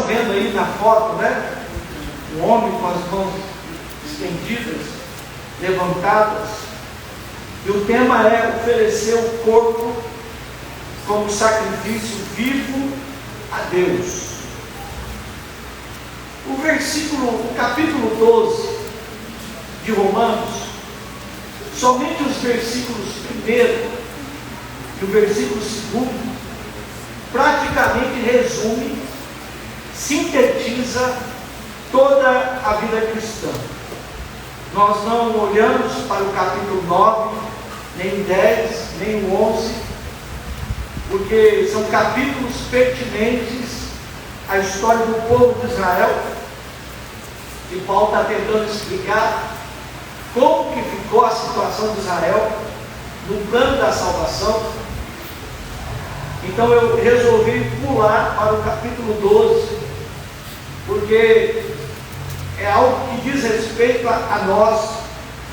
vendo aí na foto, né? Um homem com as mãos estendidas, levantadas. E o tema é oferecer o corpo como sacrifício vivo a Deus. O capítulo 12 de Romanos, somente os versículos 1 e o versículo 2 praticamente resume, sintetiza toda a vida cristã. Nós não olhamos para o capítulo 9, nem 10, nem o 11, porque são capítulos pertinentes à história do povo de Israel, e Paulo está tentando explicar como que ficou a situação de Israel no plano da salvação. Então eu resolvi pular para o capítulo 12, porque é algo que diz respeito a nós,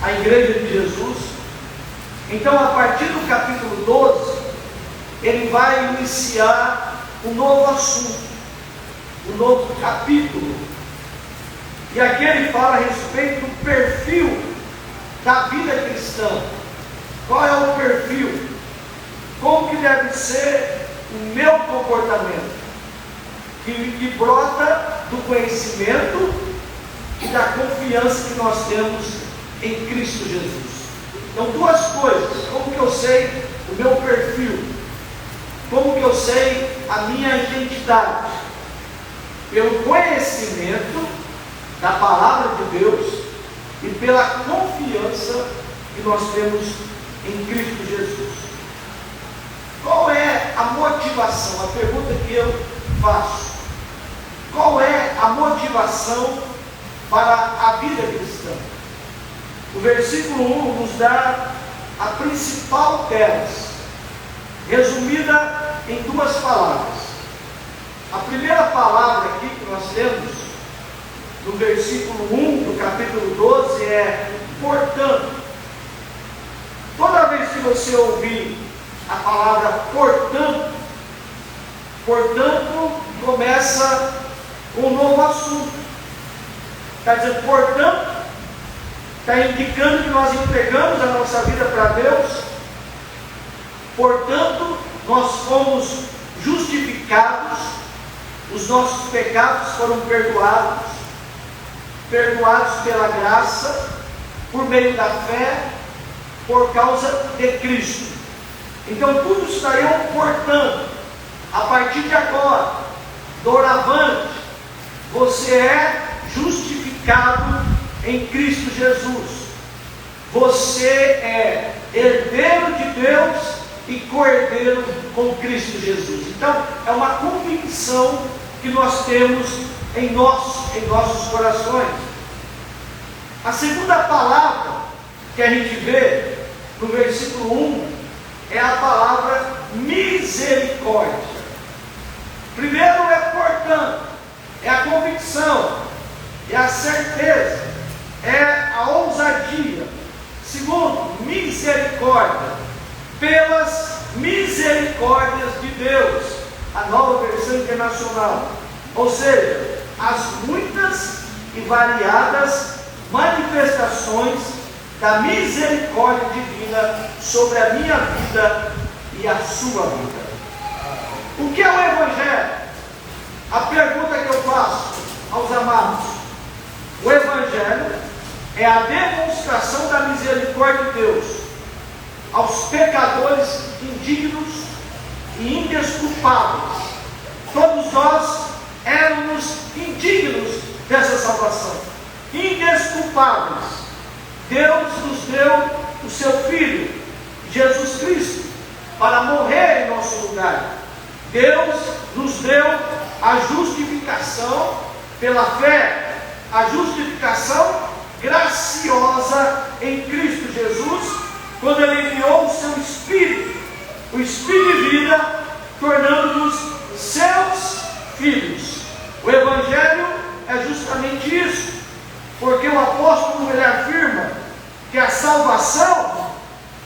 a Igreja de Jesus. Então, a partir do capítulo 12, ele vai iniciar um novo assunto, um novo capítulo. E aqui ele fala a respeito do perfil da vida cristã. Qual é o perfil? Como que deve ser o meu comportamento? Que brota do conhecimento e da confiança que nós temos em Cristo Jesus. Então, duas coisas: como que eu sei o meu perfil? Como que eu sei a minha identidade? Pelo conhecimento da palavra de Deus e pela confiança que nós temos em Cristo Jesus. Qual é a motivação? A pergunta que eu faço: qual é a motivação para a vida cristã? O versículo 1 nos dá a principal delas, resumida em duas palavras. A primeira palavra aqui que nós temos no versículo 1 do capítulo 12 é portanto. Toda vez que você ouvir a palavra portanto começa um novo assunto. Está dizendo, portanto, está indicando que nós entregamos a nossa vida para Deus. Portanto, nós fomos justificados, os nossos pecados foram perdoados pela graça, por meio da fé, por causa de Cristo. Então tudo isso daí é um portanto. A partir de agora, doravante, você é justificado em Cristo Jesus. Você é herdeiro de Deus e co-herdeiro com Cristo Jesus. Então é uma convicção que nós temos em nossos corações. A segunda palavra que a gente vê no versículo 1 é a palavra misericórdia. Primeiro é portanto, é a convicção, é a certeza, é a ousadia. Segundo, misericórdia, pelas misericórdias de Deus, a Nova Versão Internacional. Ou seja, as muitas e variadas manifestações da misericórdia divina sobre a minha vida e a sua vida. O que é o Evangelho? A pergunta que eu faço aos amados: o Evangelho é a demonstração da misericórdia de Deus aos pecadores indignos e indesculpáveis. Todos nós éramos indignos dessa salvação, indesculpáveis. Deus nos deu o seu Filho, Jesus Cristo, para morrer em nosso lugar. Deus nos deu a justificação pela fé, a justificação graciosa em Cristo Jesus, quando Ele enviou o seu Espírito, o Espírito de vida, tornando-nos seus filhos. O Evangelho é justamente isso, porque o apóstolo ele afirma que a salvação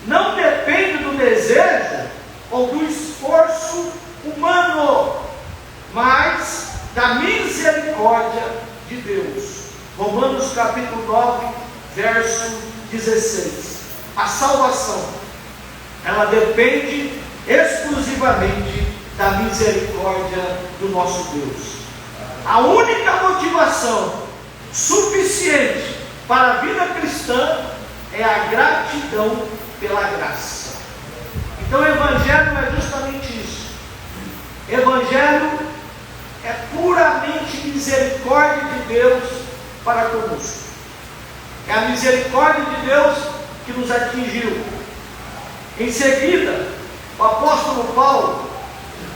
não depende do desejo ou do esforço humano, mas da misericórdia misericórdia de Deus. Romanos capítulo 9, verso 16. A salvação, ela depende exclusivamente da misericórdia do nosso Deus. A única motivação suficiente para a vida cristã é a gratidão pela graça. Então o Evangelho é justamente isso. Evangelho é puramente misericórdia de Deus para conosco. É a misericórdia de Deus que nos atingiu. Em seguida, o apóstolo Paulo,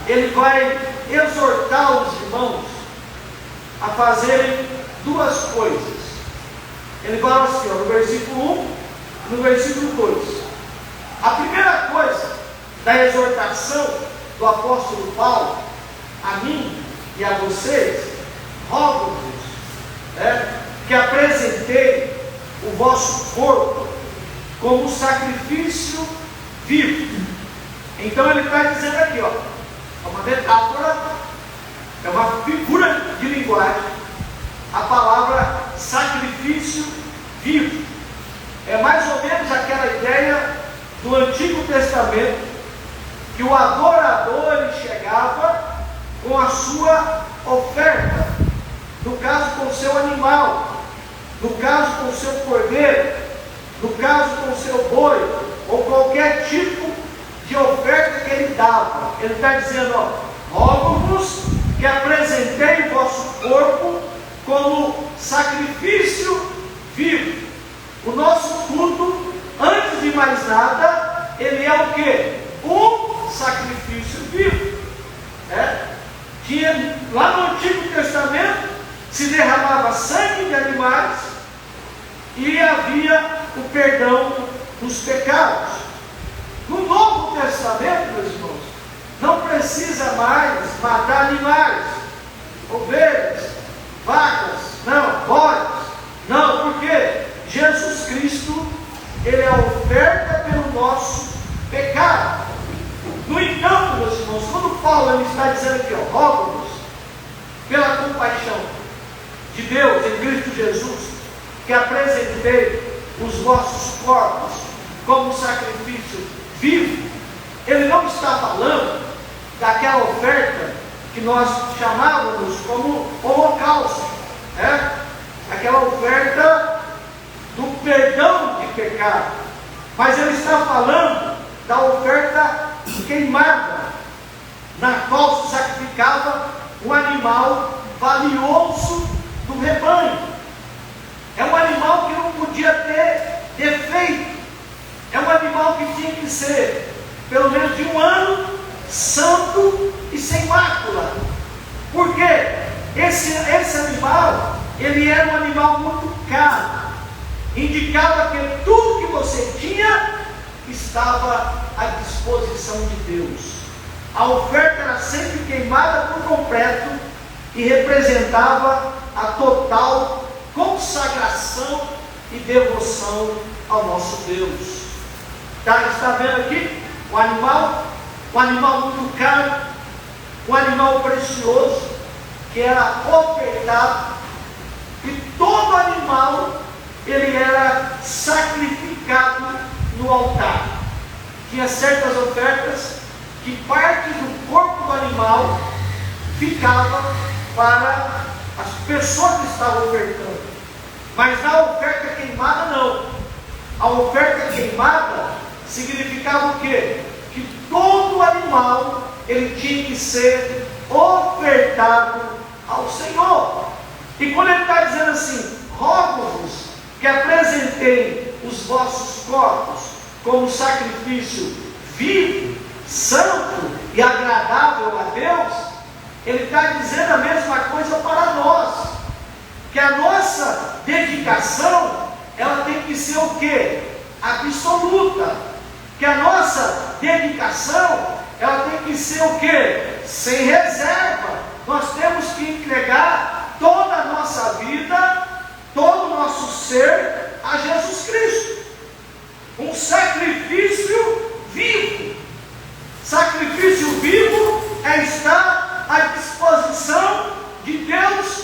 ele vai exortar os irmãos a fazerem duas coisas. Ele fala assim, no versículo 1 e no versículo 2. A primeira coisa da exortação do apóstolo Paulo, a mim e a vocês, rogo-vos, que apresentei o vosso corpo como sacrifício vivo. Então ele está dizendo aqui, é uma metáfora, é uma figura de linguagem, a palavra sacrifício vivo. É mais ou menos aquela ideia do Antigo Testamento, que o adorador ele chegava com a sua oferta, no caso com o seu animal, no caso com o seu cordeiro, no caso com o seu boi, ou qualquer tipo de oferta que ele dava. Ele está dizendo, rogo-vos que apresentei o vosso corpo como sacrifício vivo. O nosso culto, antes de mais nada, ele é o quê? Um sacrifício vivo. Tinha, lá no Antigo Testamento, se derramava sangue de animais e havia o perdão dos pecados. No Novo Testamento, meus irmãos, não precisa mais matar animais, ovelhas, vacas, não, bodes, não, porque Jesus Cristo, ele é a oferta pelo nosso pecado. No entanto, meus irmãos, quando Paulo ele está dizendo aqui, rogo-vos pela compaixão de Deus em Cristo Jesus, que apresentei os vossos corpos como sacrifício vivo, ele não está falando daquela oferta que nós chamávamos como holocausto, aquela oferta do perdão de pecado, mas ele está falando da oferta queimada, na qual se sacrificava um animal valioso do rebanho. É um animal que não podia ter defeito, é um animal que tinha que ser pelo menos de um ano, santo e sem mácula. Por quê? Esse animal, ele era um animal muito caro, indicava que tudo que você tinha estava à disposição de Deus. A oferta era sempre queimada por completo e representava a total consagração e devoção ao nosso Deus. Está vendo aqui? Um animal muito caro, um animal precioso, que era ofertado, e todo animal ele era sacrificado no altar. Tinha certas ofertas que parte do corpo do animal ficava para as pessoas que estavam ofertando, mas na oferta queimada não. A oferta queimada significava o quê? Que todo animal ele tinha que ser ofertado ao Senhor. E quando ele está dizendo assim, rogo-vos que apresentei os vossos corpos como sacrifício vivo, santo e agradável a Deus, ele está dizendo a mesma coisa para nós, que a nossa dedicação, ela tem que ser o quê? Absoluta. Que a nossa dedicação, ela tem que ser o quê? Sem reserva. Nós temos que entregar toda a nossa vida, todo o nosso ser a Jesus Cristo. Um sacrifício vivo. Sacrifício vivo é estar à disposição de Deus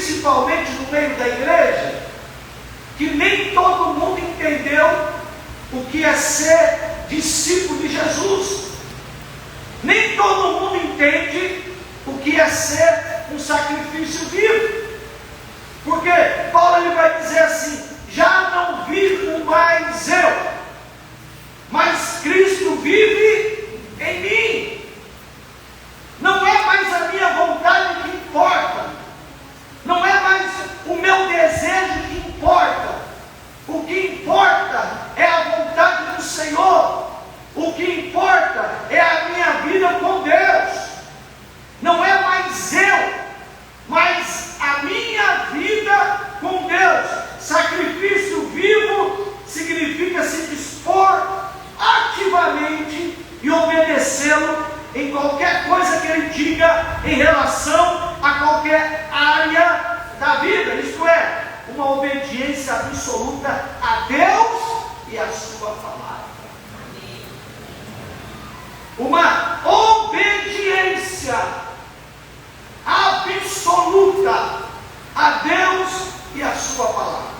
principalmente no meio da igreja, que nem todo mundo entendeu o que é ser discípulo de Jesus. Nem todo mundo entende o que é ser um sacrifício vivo. Porque Paulo ele vai dizer assim: já não vivo mais eu, mas Cristo vive em mim. Não é mais a minha vontade que importa, não é mais o meu desejo que importa. O que importa é a vontade do Senhor. O que importa é a minha vida com Deus. Não é mais eu, mas a minha vida com Deus. Sacrifício vivo significa se dispor ativamente e obedecê-lo em qualquer coisa que ele diga em relação a qualquer área da vida. Isto é, uma obediência absoluta a Deus e a sua palavra. Uma obediência absoluta a Deus e a sua palavra.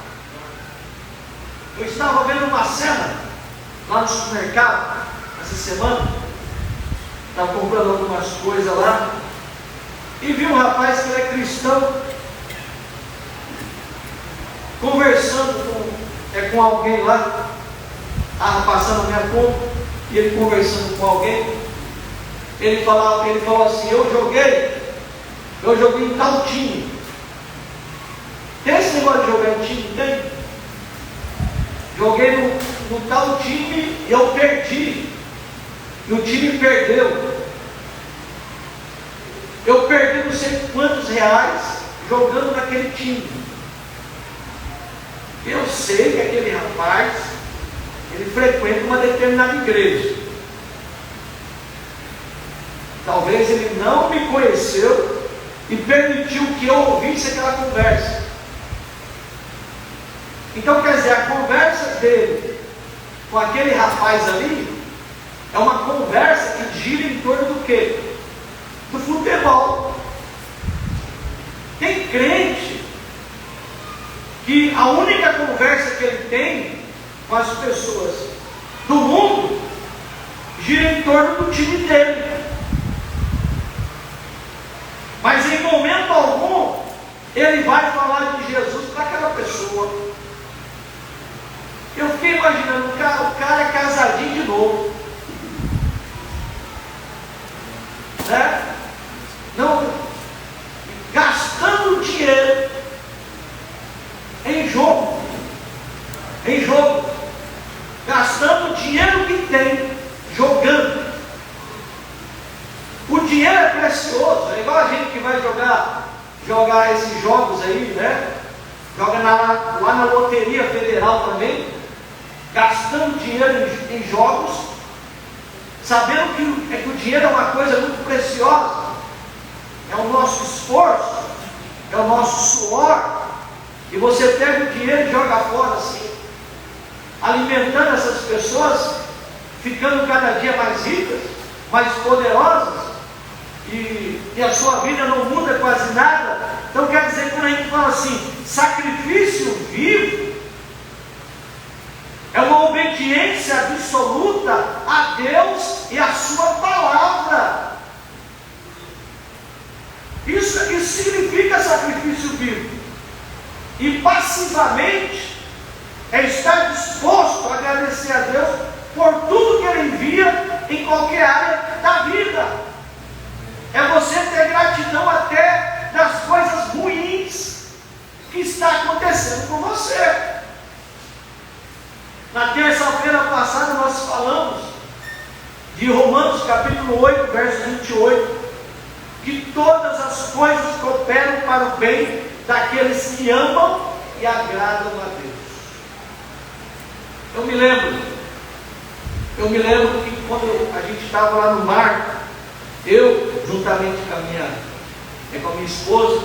Eu estava vendo uma cena lá no supermercado essa semana, estava comprando algumas coisas lá, e vi um rapaz que é cristão conversando com alguém lá, estava passando a minha conta, e ele conversando com alguém. Ele falou assim: eu joguei em tal time. Tem esse negócio de jogar em time? Tem? Joguei no tal time e eu perdi. E o time perdeu. Eu perdi não sei quantos reais jogando naquele time. Eu sei que aquele rapaz, ele frequenta uma determinada igreja. Talvez ele não me conheceu e permitiu que eu ouvisse aquela conversa. Então, quer dizer, a conversa dele com aquele rapaz ali é uma conversa que gira em torno do quê? Do futebol. Tem crente que a única conversa que ele tem com as pessoas do mundo gira em torno do time dele. Mas em momento algum ele vai falar de Jesus para aquela pessoa. Eu fiquei imaginando, o cara é casadinho de novo, né? Não, gastando dinheiro em jogo, gastando o dinheiro que tem, jogando. O dinheiro é precioso, é igual a gente que vai jogar esses jogos aí, né? Joga lá na Loteria Federal também, gastando dinheiro em jogos, sabendo que o dinheiro é uma coisa muito preciosa, é o nosso esforço, é o nosso suor, e você pega o dinheiro e joga fora assim, alimentando essas pessoas, ficando cada dia mais ricas, mais poderosas, e a sua vida não muda quase nada. Então quer dizer, quando a gente fala assim, sacrifício vivo, é uma obediência absoluta a Deus e a sua palavra. Isso significa sacrifício vivo. E passivamente é estar disposto a agradecer a Deus por tudo que Ele envia em qualquer área da vida. É você ter gratidão até das coisas ruins que está acontecendo com você. Na terça-feira passada nós falamos de Romanos capítulo 8, verso 28, que todas as coisas cooperam para o bem daqueles que amam e agradam a Deus. Eu me lembro que quando a gente estava lá no mar, eu, juntamente com a minha esposa,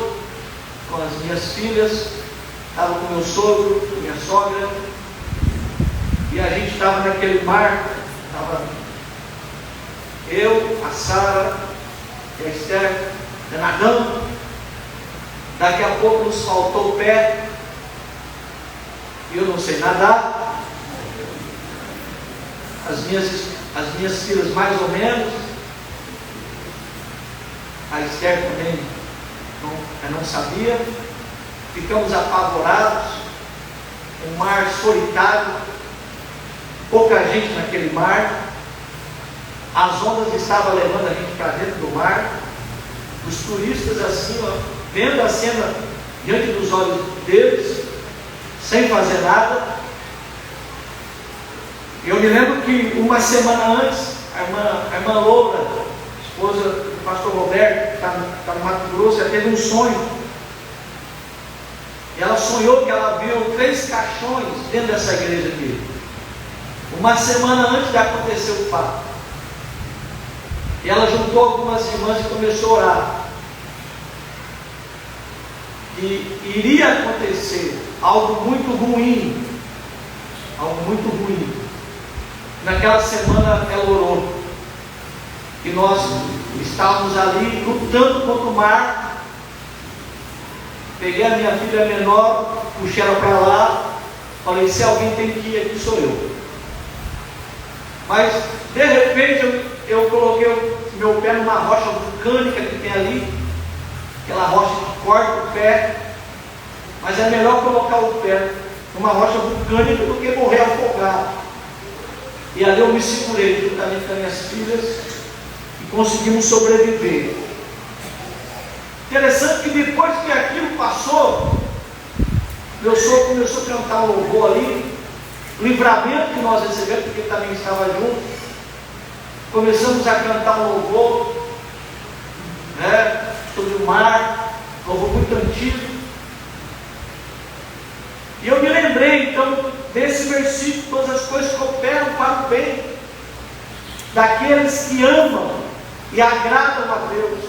com as minhas filhas, estava com meu sogro, com minha sogra, e a gente estava naquele mar, estava eu, a Sara, a Esther, nadando, Daqui a pouco nos faltou o pé. E eu não sei nadar. As minhas filhas mais ou menos. A Esther também não sabia. Ficamos apavorados. Um mar solitário. Pouca gente naquele mar. As ondas estavam levando a gente para dentro do mar. Os turistas assim, ó, vendo a cena diante dos olhos deles, sem fazer nada. Eu me lembro que uma semana antes, a irmã Loura, esposa do pastor Roberto, que está no Mato Grosso, ela teve um sonho. E ela sonhou que ela viu 3 caixões dentro dessa igreja aqui. Uma semana antes de acontecer o fato. E ela juntou algumas irmãs e começou a orar. E iria acontecer algo muito ruim. Algo muito ruim. Naquela semana ela orou. E nós estávamos ali lutando contra o mar. Peguei a minha filha menor, puxei ela para lá. Falei, se alguém tem que ir aqui, sou eu. Mas de repente eu coloquei o meu pé numa rocha vulcânica que tem ali, aquela rocha que corta o pé, mas é melhor colocar o pé numa rocha vulcânica do que morrer afogado. E ali eu me segurei juntamente com as minhas filhas e conseguimos sobreviver. Interessante que depois que aquilo passou, meu sogro começou a cantar um louvor ali, o livramento que nós recebemos, porque ele também estava junto. Começamos a cantar um louvor, né, sobre o mar, um louvor muito antigo. E eu me lembrei então desse versículo: todas as coisas cooperam para o bem daqueles que amam e agradam a Deus.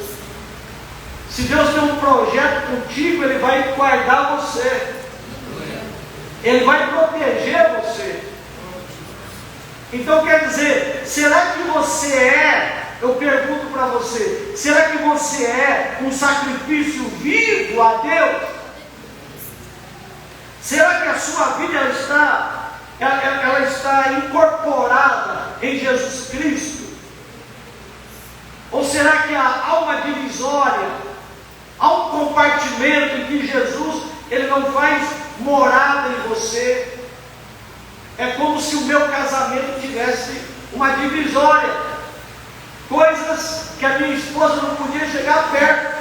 Se Deus tem um projeto contigo, Ele vai guardar você, Ele vai proteger você. Então quer dizer, será que você eu pergunto para você, será que você é um sacrifício vivo a Deus? Será que a sua vida ela está incorporada em Jesus Cristo? Ou será que há uma divisória, há um compartimento em que Jesus Ele não faz morada em você? É como se o meu casamento tivesse uma divisória, coisas que a minha esposa não podia chegar perto.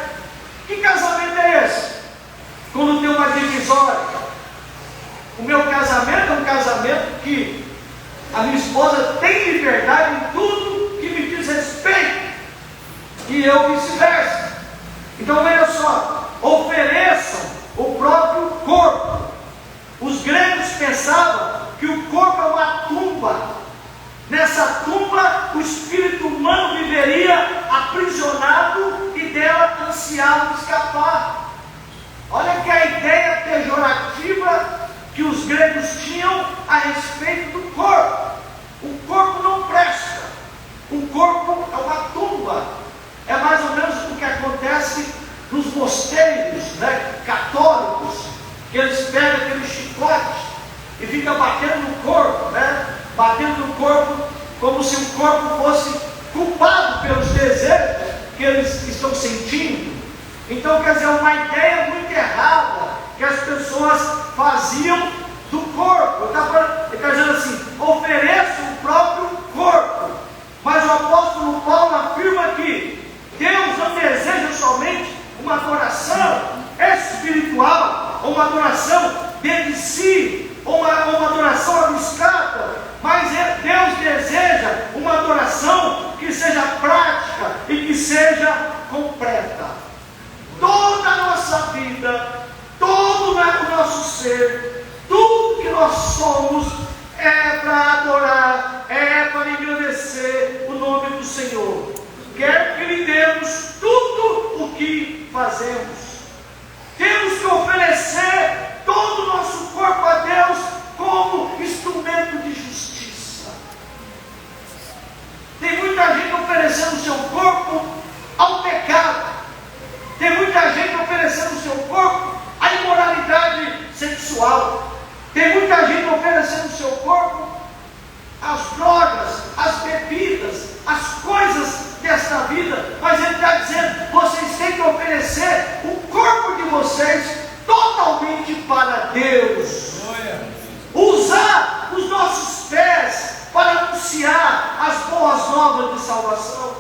Que casamento é esse? Quando tem uma divisória. O meu casamento é um casamento que a minha esposa tem liberdade em tudo que me diz respeito, e eu vice-versa. Então veja só, ofereçam o próprio corpo. Os gregos pensavam que o corpo é uma tumba. Nessa tumba o espírito humano viveria aprisionado e dela ansiava escapar. Olha que a ideia pejorativa que os gregos tinham a respeito do corpo. O corpo não presta. O corpo é uma tumba. É mais ou menos o que acontece nos mosteiros, né, católicos, que eles pegam aqueles chicotes e ficam batendo no corpo, né? Batendo no corpo como se o corpo fosse culpado pelos desejos que eles estão sentindo. Então, quer dizer, uma ideia muito errada que as pessoas faziam do corpo. Ele está dizendo assim: ofereça o próprio corpo. Mas o apóstolo Paulo afirma que Deus não deseja somente uma adoração espiritual, ou uma adoração dentro de si, ou uma adoração abstrata, mas Deus deseja uma adoração que seja prática e que seja completa. Toda a nossa vida, todo o nosso ser, tudo que nós somos é para adorar, é para engrandecer o nome do Senhor. Quer que lhe demos tudo o que fazemos. Temos que oferecer todo o nosso corpo a Deus como instrumento de justiça. Tem muita gente oferecendo o seu corpo ao pecado. Tem muita gente oferecendo o seu seu corpo à imoralidade sexual. Tem muita gente oferecendo o seu corpo às drogas, às bebidas, às coisas desta vida, mas ele está dizendo: vocês têm que oferecer o corpo de vocês totalmente para Deus. Usar os nossos pés para anunciar as boas novas de salvação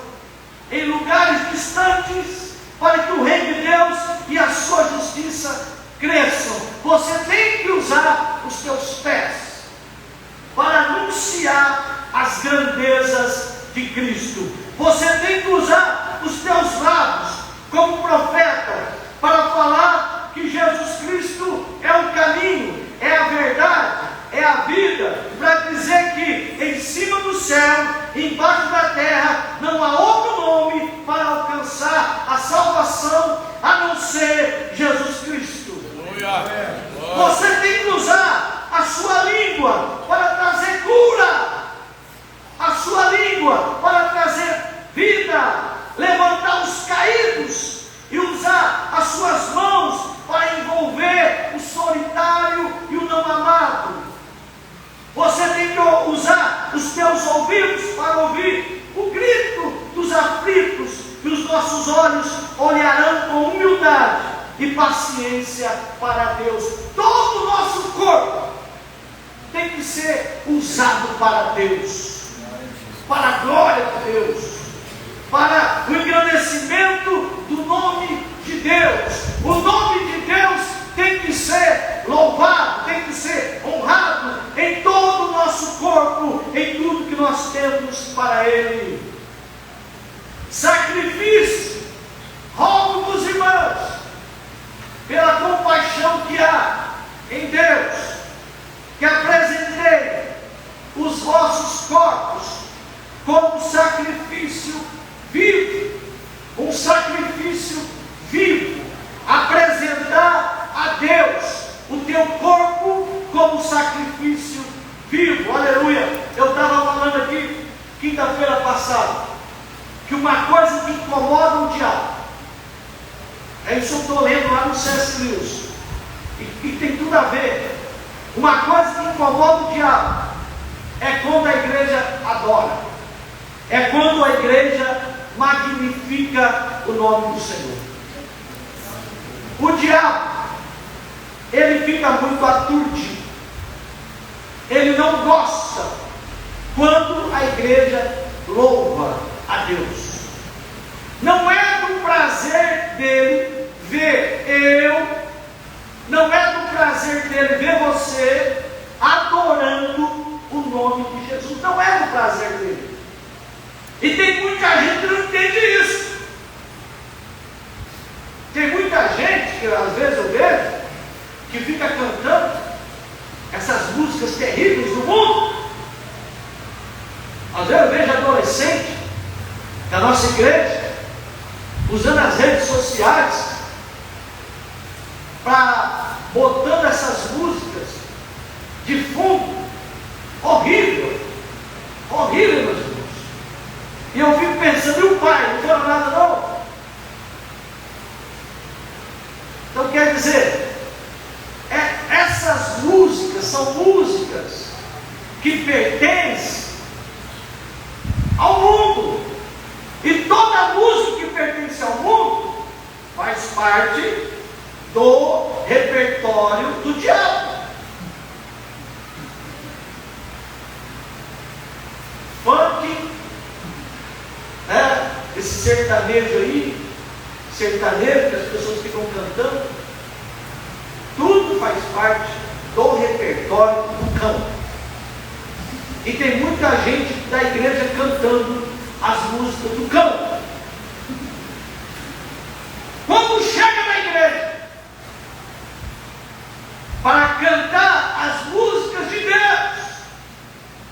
em lugares distantes, para que o reino de Deus e a sua justiça cresçam. Você tem que usar os teus pés para anunciar as grandezas de Cristo. Você tem que usar os teus lábios como profeta para falar que Jesus Cristo é o caminho, é a verdade, é a vida, para dizer que em cima do céu, embaixo da terra, não há outro nome para alcançar a salvação a não ser Jesus Cristo. Você tem que usar a sua língua para trazer cura, a sua língua para trazer vida, levantar os caídos e usar as suas mãos para envolver o solitário e o não amado. Você tem que usar os teus ouvidos para ouvir o grito dos aflitos, e os nossos olhos olharão com humildade e paciência para Deus. Todo o nosso corpo tem que ser usado para Deus, para a glória de Deus, para o engrandecimento do nome de Deus. O nome de Deus tem que ser louvado, tem que ser honrado em todo o nosso corpo, em tudo que nós temos para Ele. Sacrifício, rogo-vos, irmãos, pela compaixão que há em Deus, que apresentei os vossos corpos como sacrifício vivo, um sacrifício vivo, apresentar a Deus o teu corpo como sacrifício vivo. Aleluia! Eu estava falando aqui quinta-feira passada que uma coisa que incomoda o diabo, é isso eu estou lendo lá no C.S. Lewis, e tem tudo a ver. Uma coisa que incomoda o diabo é quando a igreja adora, é quando a igreja magnifica o nome do Senhor. O diabo, ele fica muito aturdido, ele não gosta quando a igreja louva a Deus. Não é do prazer dele ver não é do prazer dele ver você adorando o nome de Jesus. Não é do prazer dele. E tem muita gente que não entende isso. Tem muita gente que às vezes eu vejo que fica cantando essas músicas terríveis do mundo. Às vezes eu vejo adolescente da nossa igreja usando as redes sociais para botando essas músicas de fundo. Horrível, horrível, meus irmãos. E eu fico pensando, e o pai? Não quero nada não. Então quer dizer, essas músicas são músicas que pertencem ao mundo. E toda música que pertence ao mundo faz parte do repertório do diabo. Funk, esse sertanejo aí, sertanejo que as pessoas ficam cantando, tudo faz parte do repertório do canto. E tem muita gente da igreja cantando as músicas do canto. Quando chega na igreja para cantar as músicas de Deus,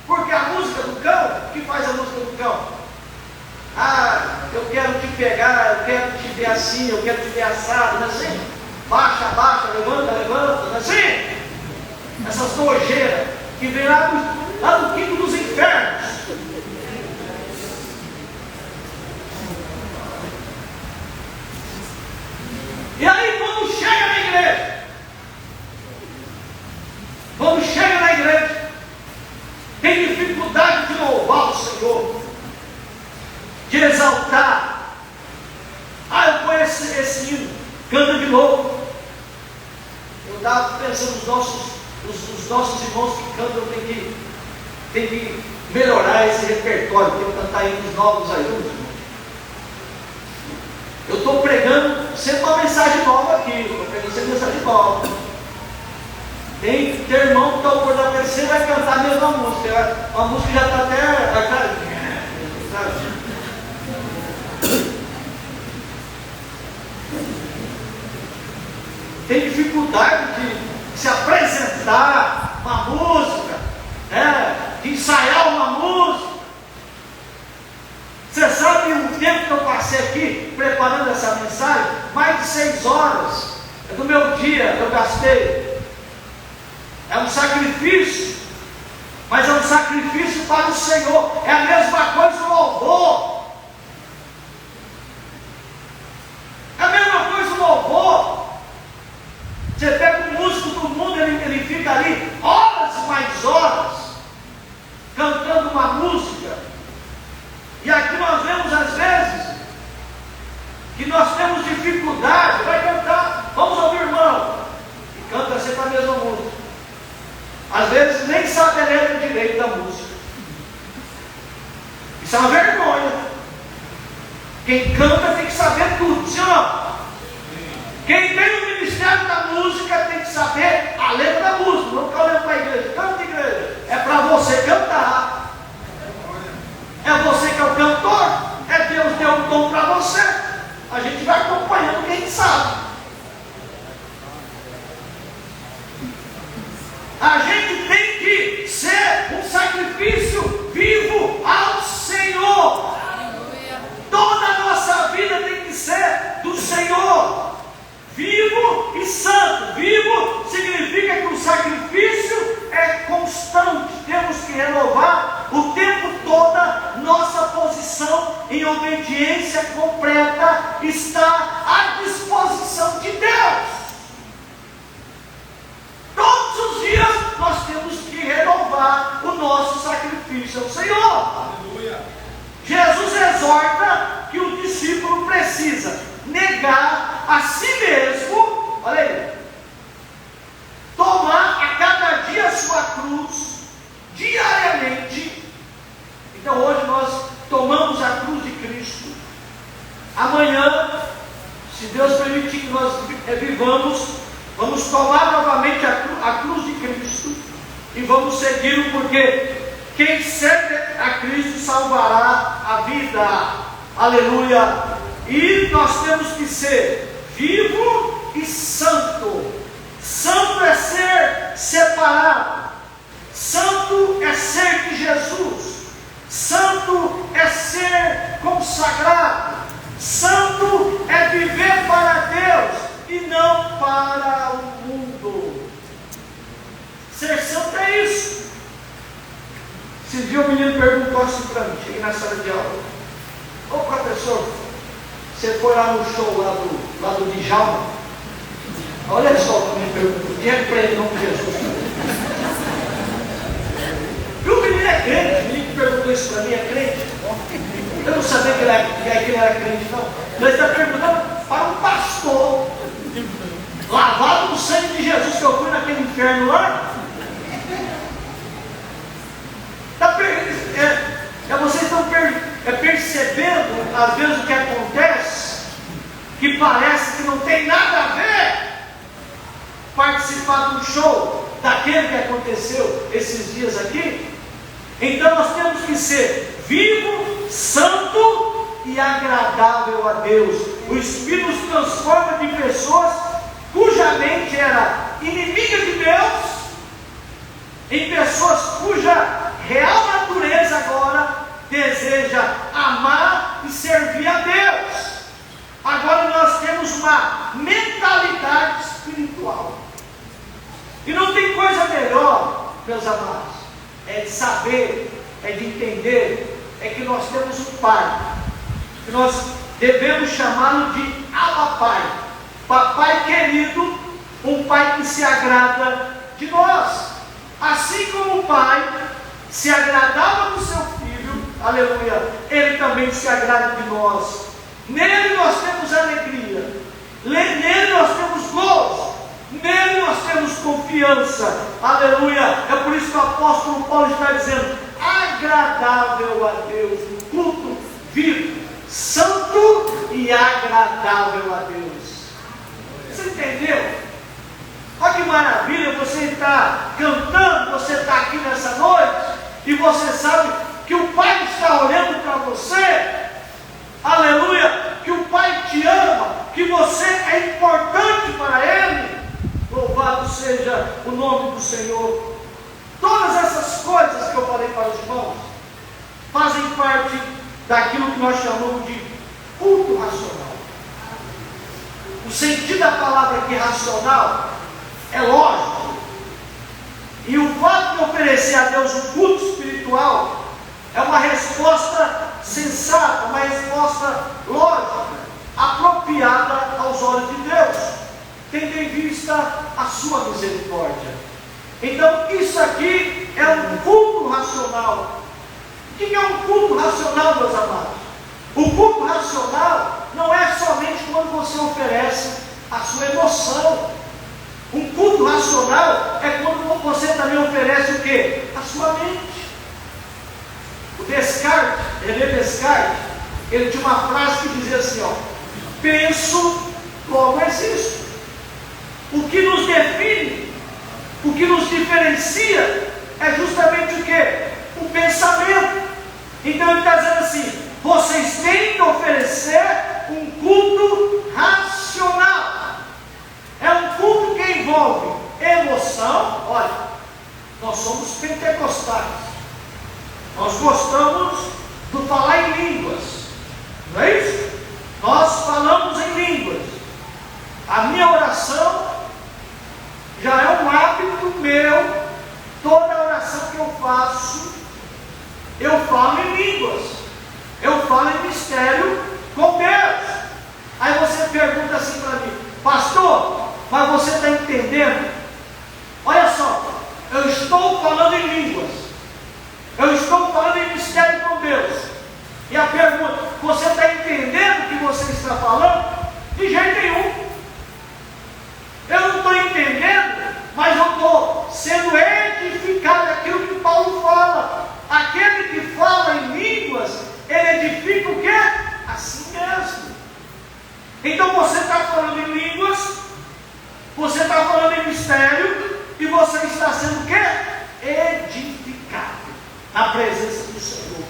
porque a música do cão, o que faz a música do cão? Eu quero te pegar, eu quero te ver assim, eu quero te ver assado, não é assim? Baixa, baixa, levanta, levanta, não é assim? Essas nojeiras que vem lá do quinto dos infernos. E aí quando chega canta de novo. Eu estava pensando, os nossos irmãos que cantam tem que melhorar esse repertório, tem que cantar hinos novos aí, irmãos. Eu estou pregando sempre uma mensagem nova aqui, estou pregando sempre mensagem nova. Tem irmão que está acordando, você vai cantar a mesma música, a música já está até. Tem dificuldade de se apresentar uma música, de ensaiar uma música. Você sabe o tempo que eu passei aqui preparando essa mensagem? Mais de 6 horas do meu dia eu gastei. É um sacrifício, mas é um sacrifício para o Senhor. É a mesma coisa o louvor. É a mesma coisa o louvor. Você pega um músico do mundo, ele fica ali horas e mais horas cantando uma música. E aqui nós vemos às vezes que nós temos dificuldade. Vai cantar, vamos ouvir, irmão, e canta sempre a mesma música. Às vezes nem sabe a letra direito da música. Isso é uma vergonha. Quem canta tem que saber tudo, sim ou não? Quem tem o ministério da música tem que saber a letra da música. Não ficar olhando para a igreja. Canta, igreja. É para você cantar. É você que é o cantor. É Deus deu um dom para você. A gente vai acompanhando quem sabe. A gente tem que ser um sacrifício vivo ao Senhor. Toda a nossa vida tem que ser do Senhor. Vivo e santo. Vivo significa que o sacrifício é constante. Temos que renovar o tempo todo nossa posição em obediência completa. Está à disposição de Deus. Todos os dias nós temos que renovar o nosso sacrifício ao Senhor. Aleluia. Jesus exorta que o discípulo precisa negar a si mesmo, olha aí, tomar a cada dia a sua cruz, diariamente. Então hoje nós tomamos a cruz de Cristo. Amanhã, se Deus permitir que nós vivamos, vamos tomar novamente a cruz de Cristo e vamos segui-lo, porque quem segue a Cristo salvará a vida. Aleluia! E nós temos que ser vivo e santo. Santo é ser separado. Santo é ser de Jesus. Santo é ser consagrado. Santo é viver para Deus e não para o mundo. Ser santo é isso. Esse dia o menino perguntou assim para mim, cheguei na sala de aula: ô professor, você foi lá no show lá do Djalma? Olha só o menino perguntou, dinheiro para ele, não para Jesus. E o menino é crente, o menino que perguntou isso para mim é crente. Eu não sabia que ele era crente, não. Ele está perguntando para um pastor, lavado no sangue de Jesus, que eu fui naquele inferno lá. Vocês estão percebendo às vezes o que acontece, que parece que não tem nada a ver participar de um show daquele que aconteceu esses dias aqui. Então nós temos que ser vivo, santo e agradável a Deus. O Espírito nos transforma de pessoas cuja mente era inimiga de Deus em pessoas cuja real natureza agora deseja amar e servir a Deus. Agora nós temos uma mentalidade espiritual. E não tem coisa melhor, meus amados, é de saber, é de entender, é que nós temos um Pai, que nós devemos chamá-lo de Abba Pai, Papai querido, um Pai que se agrada de nós. Assim como o Pai se agradava do seu Filho, aleluia, Ele também se agrada de nós. Nele nós temos alegria, Nele nós temos gozo, nele nós temos confiança, aleluia. É por isso que o apóstolo Paulo está dizendo: agradável a Deus, um culto vivo, santo e agradável a Deus. Você entendeu? Olha que maravilha, você está cantando, você está aqui nessa noite, e você sabe que o Pai está olhando para você, aleluia, que o Pai te ama, que você é importante para Ele. Louvado seja o nome do Senhor. Todas essas coisas que eu falei para os irmãos fazem parte daquilo que nós chamamos de culto racional. O sentido da palavra aqui, racional, é lógico. E o fato de oferecer a Deus um culto espiritual é uma resposta sensata, uma resposta lógica, apropriada aos olhos de Deus, tendo em vista a sua misericórdia. Então isso aqui é um culto racional. O que é um culto racional, meus amados? O culto racional não é somente quando você oferece a sua emoção. Um culto racional é quando você também oferece o quê? A sua mente. O Descartes, René Descartes, ele tinha uma frase que dizia assim, ó: penso, logo existo. O que nos define, o que nos diferencia é justamente o quê? O pensamento. Então ele está dizendo assim: vocês têm que oferecer um culto racional. É um culto que envolve emoção. Olha, nós somos pentecostais, nós gostamos do falar em línguas, não é isso? Nós falamos em línguas. A minha oração já é um hábito meu. Toda oração que eu faço, eu falo em línguas, eu falo em mistério com Deus. Aí você pergunta assim para mim: pastor, mas você está entendendo? Olha só, eu estou falando em línguas, eu estou falando em mistério com Deus. E a pergunta: você está entendendo o que você está falando? De jeito nenhum. Eu não estou entendendo, mas eu estou sendo edificado daquilo que Paulo fala. Aquele que fala em línguas, ele edifica o quê? A si mesmo. Então você está falando em línguas, você está falando em mistério, e você está sendo o quê? Edificado na presença do Senhor.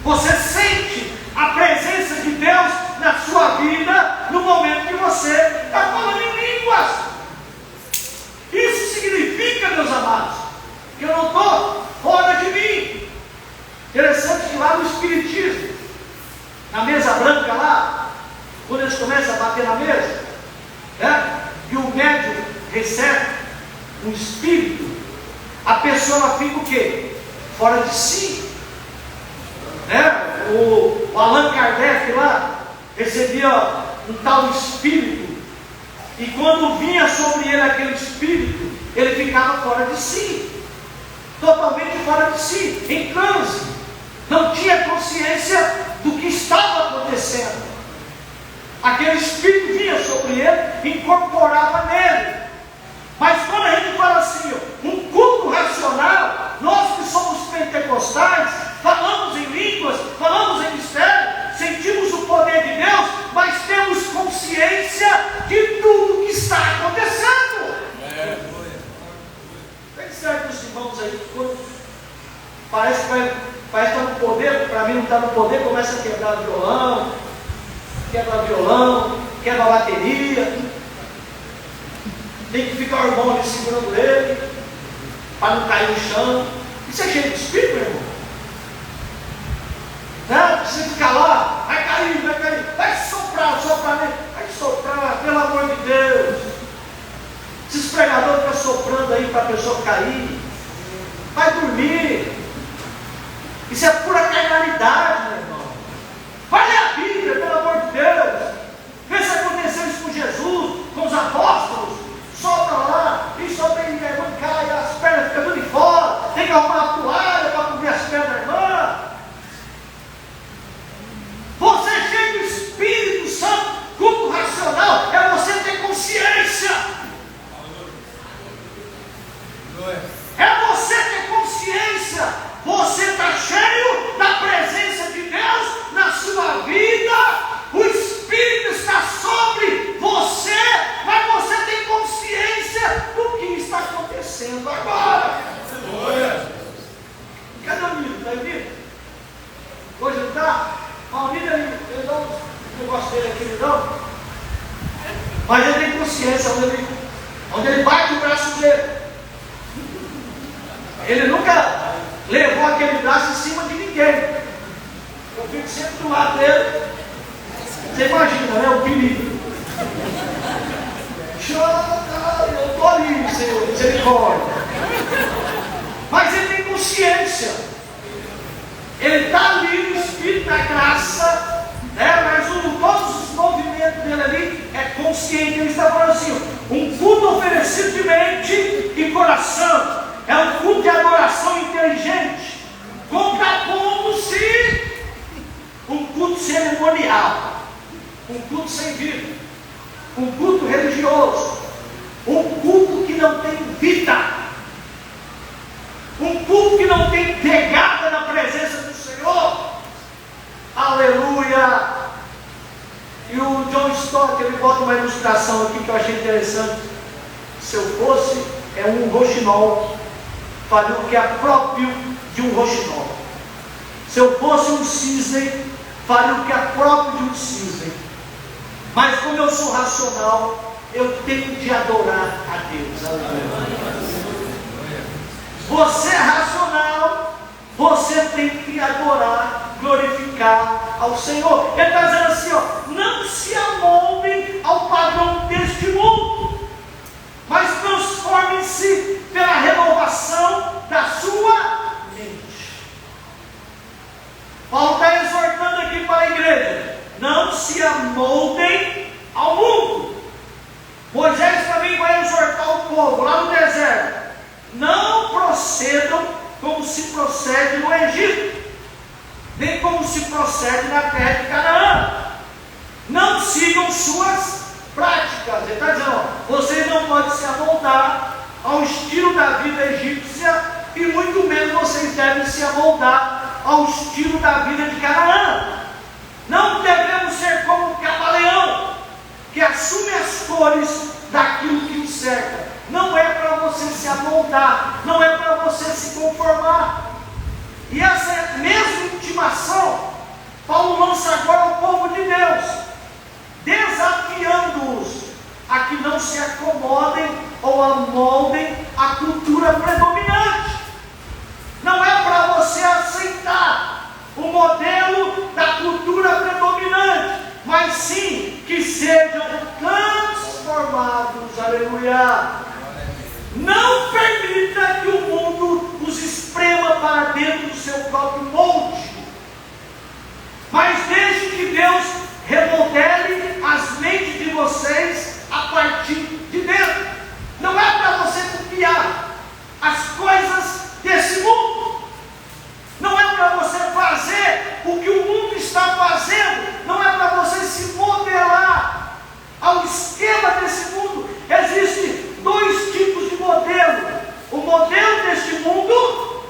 Você sente a presença de Deus na sua vida no momento que você está falando em línguas. Isso significa, meus amados, que eu não estou fora de mim. Interessante que lá no Espiritismo, na mesa branca lá, quando eles começam a bater na mesa, e o médium recebe um espírito, a pessoa fica o quê? Fora de si. O Allan Kardec lá recebia um tal espírito, e quando vinha sobre ele aquele espírito, ele ficava fora de si, totalmente fora de si, em transe, não tinha consciência do que estava acontecendo. Aquele espírito vinha sobre ele, incorporava nele. Mas quando a gente fala assim, um culto racional, nós que somos pentecostais, falamos em línguas, falamos em mistério, sentimos o poder de Deus, mas temos consciência de tudo que está acontecendo. Tem certos irmãos aí que quando parece que estar no poder, para mim não está no poder, começa a quebrar violão, quebra bateria, tem que ficar o irmão ali segurando ele, para não cair no chão. Isso é cheio de espírito, meu irmão. Você fica lá, vai cair, vai soprar nele, vai soprar, pelo amor de Deus. Esses pregadores ficam soprando aí para a pessoa cair, vai dormir. Isso é pura carnalidade, meu irmão. Vai ler a Bíblia, pelo amor de Deus. Vê se aconteceu isso com Jesus, com os apóstolos. Sopra lá, e sopra e cai, as pernas ficam tudo de fora. Tem que arrumar a toalha para cobrir as pernas da irmã. Você é cheio do Espírito Santo. Culto racional é você acontecendo agora. Cadê o Nilo? Está aí, Nilo? Hoje não está? O Nilo, ele dá um negócio dele aqui, ele não. Mas ele tem consciência onde ele bate o braço dele. Ele nunca levou aquele braço em cima de ninguém. Eu fico sempre do lado dele. Você imagina, né? O perigo. Chora, eu estou ali, Senhor, misericórdia. Mas ele tem consciência. Ele está ali no Espírito da graça, né? Mas todos os movimentos dele ali é consciente. Ele está falando assim: um culto oferecido de mente e coração. É um culto de adoração inteligente, contrapondo-se um culto cerimonial, um culto sem vida, um culto religioso, um culto que não tem vida, um culto que não tem pegada na presença do Senhor. Aleluia! E o John Stott, ele bota uma ilustração aqui que eu achei interessante. Se eu fosse um roxinol, faria o que é próprio de um roxinol. Se eu fosse um cisne, faria o que é próprio de um cisne. Mas como eu sou racional, eu tenho de adorar a Deus. Aleluia. Você é racional, você tem que adorar, glorificar ao Senhor. Ele está dizendo assim, ó: não se amoldem ao padrão deste mundo, mas transformem-se pela renovação da sua mente. Paulo está exortando aqui para a igreja: não se amoldem ao mundo. Moisés também vai exortar o povo lá no deserto: não procedam como se procede no Egito, nem como se procede na terra de Canaã. Não sigam suas práticas. Ele está dizendo: ó, vocês não podem se amoldar ao estilo da vida egípcia, e muito menos vocês devem se amoldar ao estilo da vida de Canaã. Não devemos ser como um camaleão que assume as cores daquilo que o cerca. Não é para você se amoldar, não é para você se conformar. E essa mesma intimação Paulo lança agora ao povo de Deus, desafiando-os a que não se acomodem ou amoldem à cultura predominante. Não é para você aceitar o modelo da cultura predominante, mas sim que sejam transformados. Aleluia! Não permita que o mundo os esprema para dentro do seu próprio molde, mas deixe que Deus remodele as mentes de vocês a partir de dentro. Não é para você copiar as coisas desse mundo, não é para você fazer o que o mundo está fazendo, não é para você se modelar ao esquema desse mundo. Existem dois tipos de modelo: o modelo deste mundo,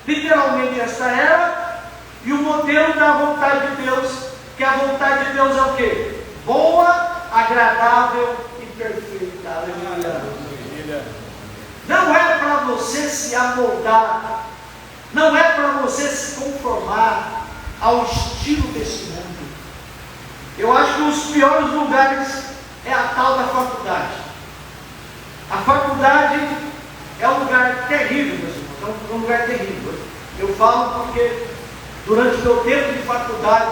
literalmente esta era, e o modelo da vontade de Deus, que a vontade de Deus é o quê? Boa, agradável e perfeita. Aleluia. Não é para você se amoldar, não é para você se conformar ao estilo desse mundo. Eu acho que os piores lugares é a tal da faculdade. A faculdade é um lugar terrível, meus irmãos, é um lugar terrível. Eu falo porque durante o meu tempo de faculdade,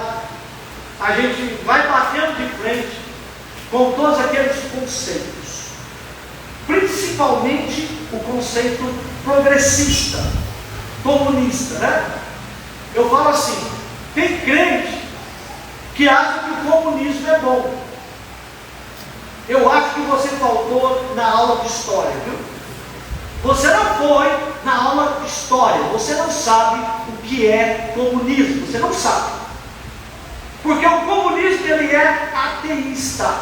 a gente vai batendo de frente com todos aqueles conceitos, principalmente o conceito progressista, comunista, né? Eu falo assim: tem crente que acha que o comunismo é bom. Eu acho que você faltou na aula de história, viu? Você não foi na aula de história, você não sabe o que é comunismo, você não sabe. Porque o comunismo, ele é ateísta.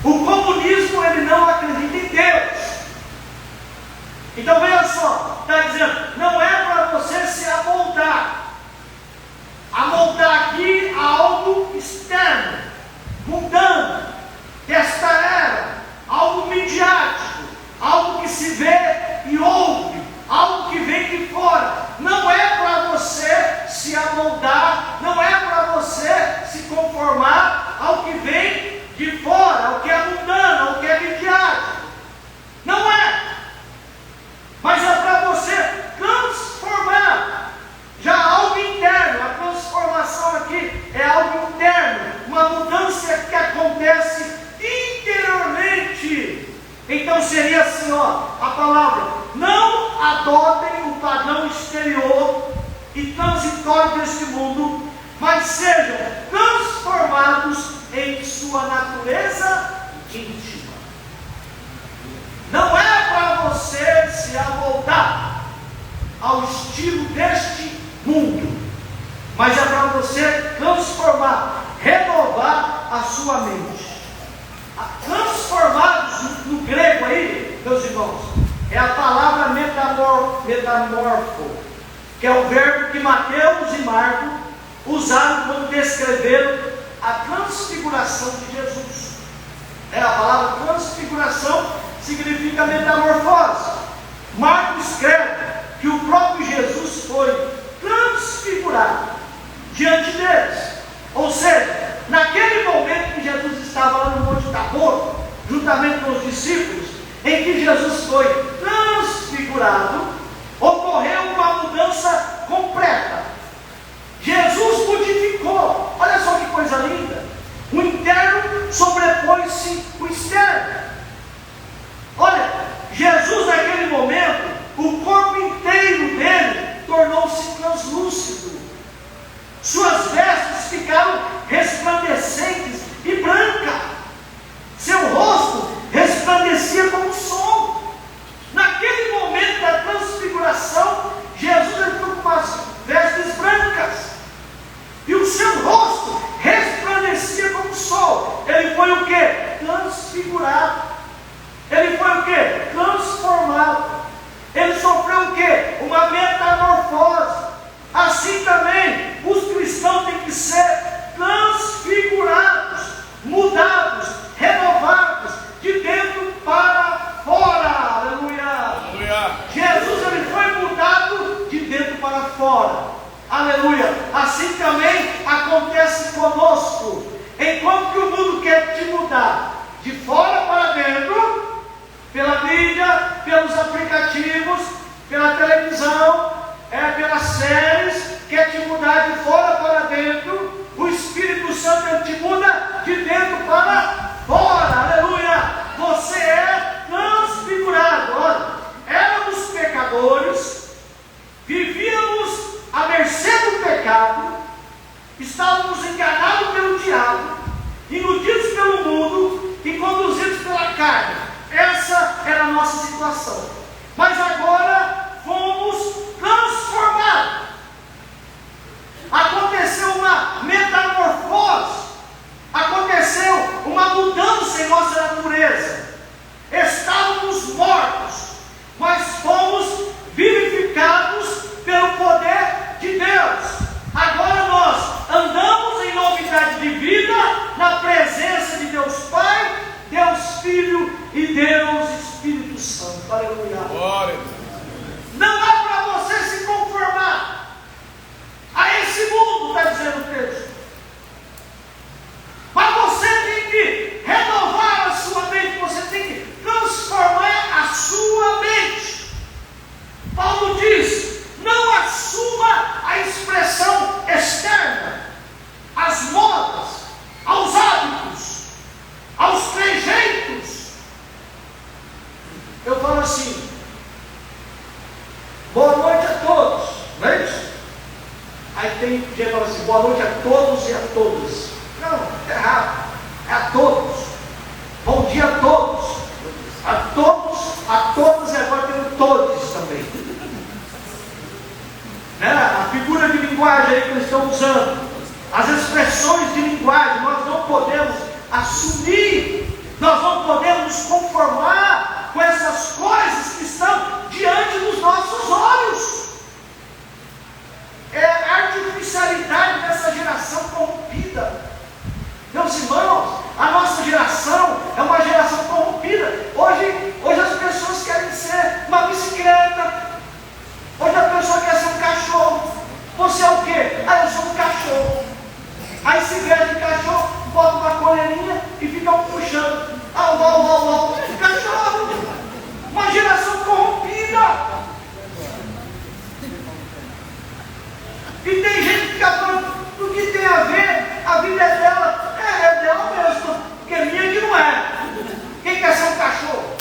O comunismo, ele não acredita em Deus. Então veja só, está dizendo: não é para você se amoldar. Amoldar aqui a algo externo, mundano, desta era, algo midiático, algo que se vê Então seria assim, a palavra: não adotem o padrão exterior e transitório deste mundo, mas sejam transformados em sua natureza íntima. Não é para você se amoldar ao estilo deste mundo, mas é para você transformar, renovar a sua mente. Transformados no grego aí, meus irmãos, é a palavra metamorfo, que é o verbo que Mateus e Marcos usaram quando descreveram a transfiguração de Jesus. A palavra transfiguração significa metamorfose. Marcos escreve que o próprio Jesus foi transfigurado diante deles. Ou seja, naquele momento que Jesus estava lá no Monte Tabor, juntamente com os discípulos, em que Jesus foi transfigurado, ocorreu uma mudança completa. Jesus modificou. Olha só que coisa linda. O interno sobrepõe-se o externo. Olha, Jesus naquele momento, o corpo inteiro dele tornou-se translúcido. Suas vestes ficaram resplandecentes e brancas. Seu rosto resplandecia como o sol. Naquele momento da transfiguração, Jesus entrou com as vestes brancas. E o seu rosto resplandecia como o sol. Ele foi o quê? Transfigurado. Ele foi o quê? Transformado. Ele sofreu o quê? Uma metamorfose. Assim também, os cristãos têm que ser transfigurados, mudados, renovados, de dentro para fora. Aleluia! Aleluia. Jesus, ele foi mudado de dentro para fora. Aleluia! Assim também acontece conosco. Enquanto que o mundo quer te mudar de fora para dentro, pela mídia, pelos aplicativos, pela televisão, pelas séries, quer te mudar de fora para dentro, o Espírito Santo ele te muda de dentro para fora. Aleluia! Você é transfigurado. Olha, éramos pecadores, vivíamos à mercê do pecado, estávamos enganados pelo diabo, iludidos pelo mundo e conduzidos pela carne. Essa era a nossa situação. Mas agora fomos transformados. Aconteceu uma metamorfose, aconteceu uma mudança em nossa natureza. Estávamos mortos, mas fomos vivificados pelo poder de Deus. Agora nós andamos em novidade de vida, na presença de Deus Pai, Deus Filho e Deus Espírito Santo. Aleluia. Glória. Não é para você se conformar a esse mundo, está dizendo o texto. Mas você tem que renovar a sua mente, você tem que transformar a sua mente. Paulo diz: não assuma a expressão externa, as modas, aos hábitos, aos trejeitos. Eu falo assim: boa noite a todos, não é isso? Aí tem gente que fala assim: boa noite a todos e a todas. Não, é errado, é a todos. Bom dia a todos. A todos, a todas, e agora tem todos também. Né? A figura de linguagem aí que eles estão usando, as expressões de linguagem, nós não podemos assumir, nós não podemos nos conformar com essas coisas que estão diante dos nossos olhos. É a artificialidade dessa geração corrompida. Meus irmãos, a nossa geração é uma geração corrompida. Hoje as pessoas querem ser uma bicicleta. Hoje a pessoa quer ser um cachorro. Você é o quê? Eu sou um cachorro. Aí se veste de cachorro, bota uma coleirinha e fica um puxando. Cachorro. Uma geração corrompida. E tem gente que fica falando: o que tem a ver? A vida é dela. É dela mesmo. Porque minha que não é. Quem quer ser um cachorro?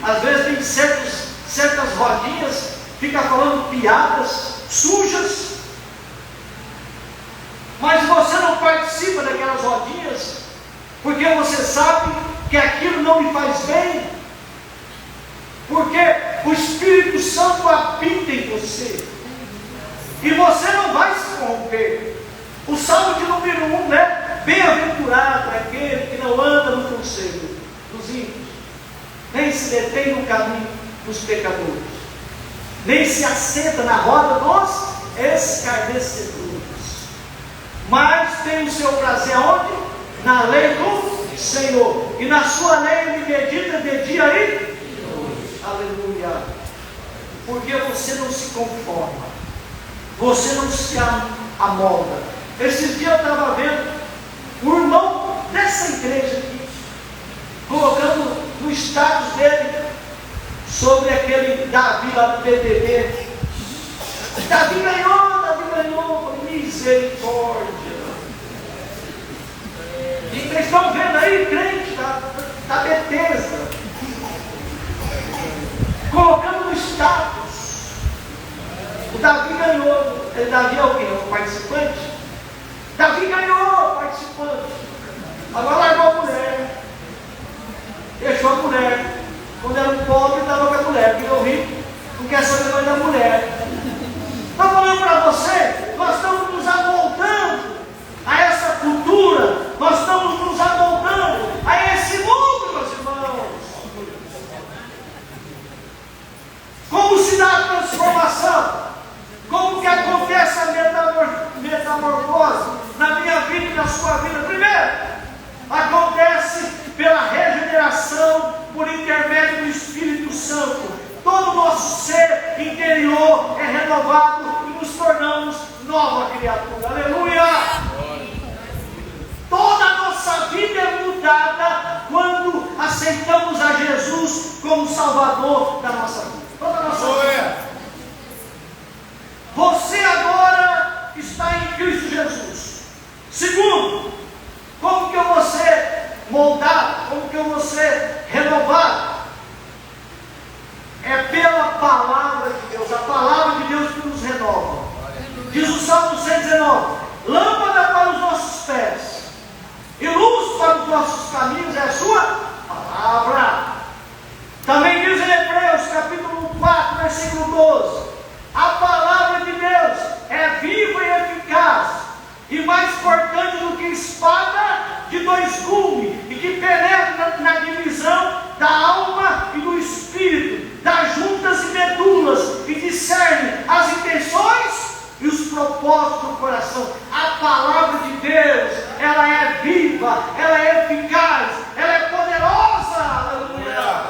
às vezes tem certas rodinhas, fica falando piadas sujas, mas você não participa daquelas rodinhas, porque você sabe que aquilo não lhe faz bem, porque o Espírito Santo habita em você, e você não vai se corromper. O Salmo de número 1, né? Bem-aventurado é aquele que não anda no conselho dos ímpios, nem se detém no caminho dos pecadores, nem se assenta na roda dos escarnecedores, mas tem o seu prazer aonde? Na lei do Senhor, e na sua lei ele medita de dia e noite. Aleluia. Porque você não se conforma, você não se amolda. Esses dias eu estava vendo um irmão dessa igreja aqui, colocando no status dele sobre aquele Davi lá do BBB. Davi ganhou, misericórdia. E vocês estão vendo aí, crente da Bethesda, colocando no status. O Davi ganhou. Davi é o quê? É um participante? Davi ganhou, participante. Agora largou a mulher. Deixou a mulher. Quando era um pobre, estava com a mulher. Porque o rico não quer saber mais da mulher. Estou falando para você, nós estamos nos amoldando a essa cultura, nós estamos nos amoldando a esse mundo, meus irmãos. Como se dá a transformação? Como que acontece a metamorfose na minha vida e na sua vida? Primeiro, acontece pela regeneração por intermédio do Espírito Santo. Todo o nosso ser interior é renovado e nos tornamos nova criatura. Aleluia! Toda a nossa vida é mudada quando aceitamos a Jesus como Salvador da nossa vida. Toda a nossa vida. Você agora está em Cristo Jesus. Segundo, como que eu vou ser moldado? Como que eu vou ser renovado? É pela palavra de Deus, a palavra de Deus que nos renova. Diz o Salmo 119: lâmpada para os nossos pés e luz para os nossos caminhos é a sua palavra. Também diz em Hebreus capítulo 4, versículo 12: a palavra de Deus é viva e eficaz, e mais cortante do que espada de dois gumes, e que penetra na divisão da alma e do espírito, das juntas e medulas, e discerne as intenções e os propósitos do coração. A palavra de Deus, ela é viva, ela é eficaz, ela é poderosa. Aleluia.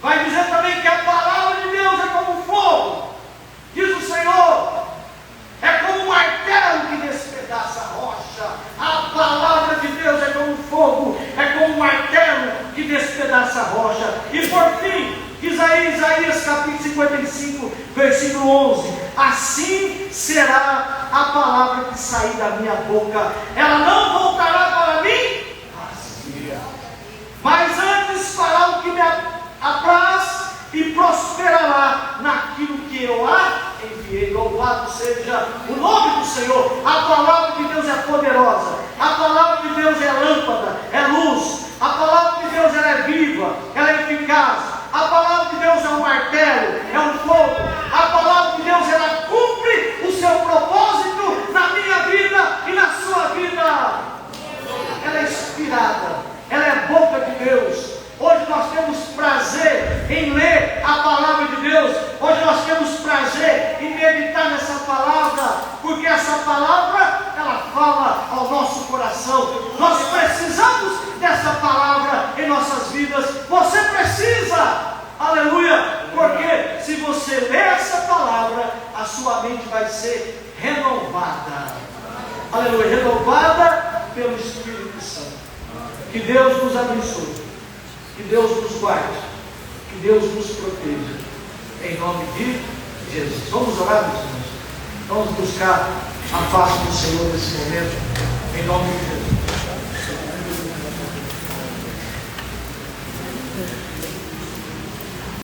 Vai dizer também que a palavra de Deus é como fogo. Diz o Senhor, é como um martelo que despedaça a rocha. A palavra de Deus é como fogo, é como um martelo que despedaça a rocha. E por fim, diz aí Isaías capítulo 55, versículo 11: assim será a palavra que sair da minha boca, ela não voltará para mim vazia, mas antes fará o que me apraz e prosperará naquilo que eu a enviei. Louvado seja o nome do Senhor. A palavra de Deus é poderosa, a palavra de Deus é lâmpada, é luz, a palavra de Deus ela é viva, ela é eficaz, a palavra de Deus é um martelo, é um fogo, a palavra de Deus ela cumpre o seu propósito na minha vida e na sua vida. Ela é inspirada, ela é boca de Deus. Hoje nós temos prazer em ler a palavra de Deus. Hoje nós temos prazer em meditar nessa palavra, porque essa palavra, ela fala ao nosso coração. Nós precisamos dessa palavra em nossas vidas. Você precisa, aleluia, porque se você ler essa palavra, a sua mente vai ser renovada. Aleluia, renovada pelo Espírito Santo. Que Deus nos abençoe. Que Deus nos guarde, que Deus nos proteja, em nome de Jesus. Vamos orar, meus irmãos? Vamos buscar a face do Senhor nesse momento, em nome de Jesus.